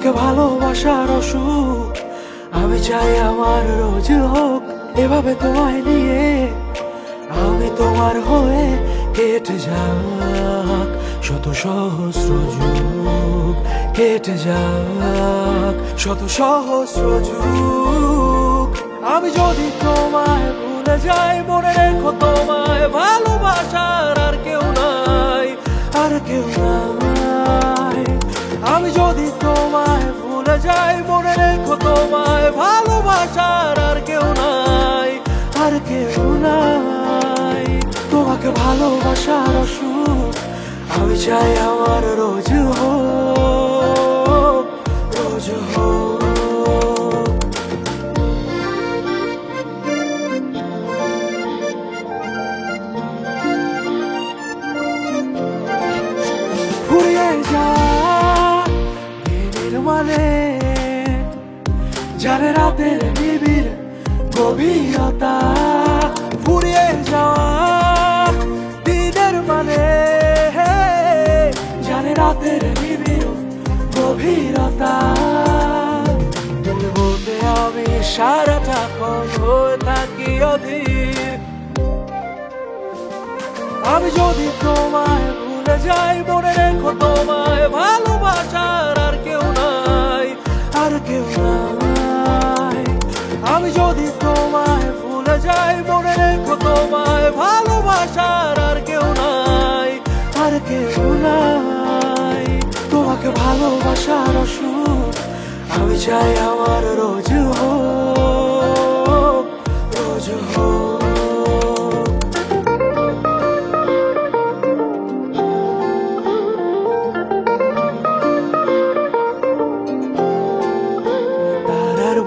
তোমাকে ভালোবাসার অসুখ আমি চাই আমার রোজ হোক। এভাবে তোমায় নিয়ে আমি তোমার হয়ে কেটে যাক শত সহস্র যুগ, কেটে যাক শত সহস্র যুগ। আমি যদি তোমায় ভুলে যাই মনে রেখো তোমায় ভালোবাসার আর কেউ নাই, আর কেউ নাই। আমি যদি তোমায় ভুলে যাই মনে রেখো তোমায় ভালোবাসার আর কেউ নাই, আর কেউ নাই। তোমাকে ভালোবাসার অসুখ আমি চাই আমার রোজ হোক, রোজ হোক। ফুরিয়ে যা দিনের মানে যারে রাতের নিবিড় গভীরতা, ফুরিয়ে যাওয়া দিনের মানে যারে রাতের নিবিড় গভীরতা। তুমি বলতে আমি সারাটা ক্ষণ হয়ে থাকি অধীর। আমি যদি তোমায় ভুলে যাই মনে রেখো তোমায় ভালোবাসার আর কেউ নাই, আর কেউ নাই। আমি যদি তোমায় ভুলে যাই মনে রেখো তোমায় ভালোবাসার আর কেউ নাই, আর কেউ নাই। তোমাকে ভালোবাসার অসুখ আমি চাই আমার রোজ হোক, রোজ হোক।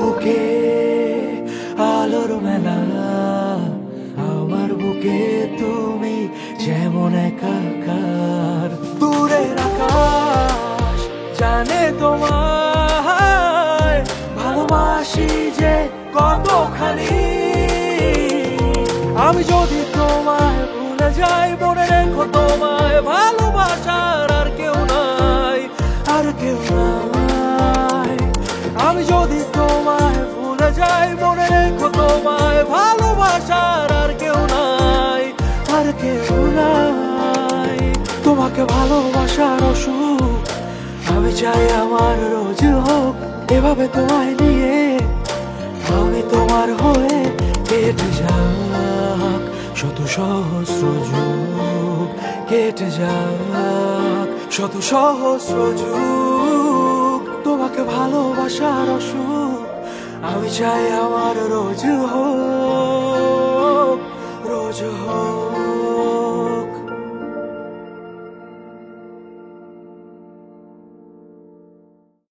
বুকে আলোর মেলা আমার বুকে তুমি যেমন একাকার। দূরের আকাশ জানে তোমায় ভালোবাসি যে কতখানি। আমি যদি তোমায় ভুলে যাই মনে রেখো তোমায় ভালোবাসার আর কেউ নাই, আর কেউ নাই। আমি যদি তোমায় ভুলে যাই মনে রেখো তোমায় ভালোবাসার আর কেউ নাই, আর কেউ নাই। তোমাকে ভালোবাসার অসুখ আমি চাই আমার রোজ হোক। এভাবে তোমায় নিয়ে আমি তোমার হয়ে কেটে যাক শত সহস্র যুগ, কেটে যাক শত সহস্র যুগ। তোমাকে ভালোবাসার অসুখ আমি চাই আমার রোজ হোক।